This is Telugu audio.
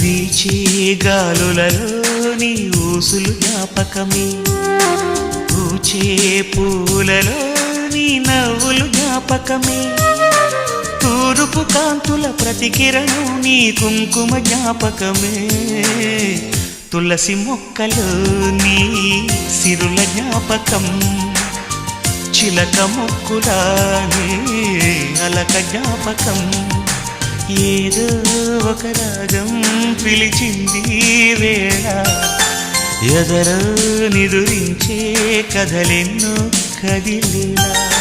వీచే గాలులలో నీ ఊసులు జ్ఞాపకమే, పూచే పూలలో నీ నవ్వులు జ్ఞాపకమే, తూరుపు కాంతుల ప్రతికిరణం నీ కుంకుమ జ్ఞాపకమే, తులసి మొక్కలో నీ సిరుల జ్ఞాపకం, చిలక మొక్కులానే అలక జ్ఞాపకం, ఏదో ఒక రాగం పిలిచింది వేళ, ఎదరో నిదురించే కథలెన్నో కదిలేలా.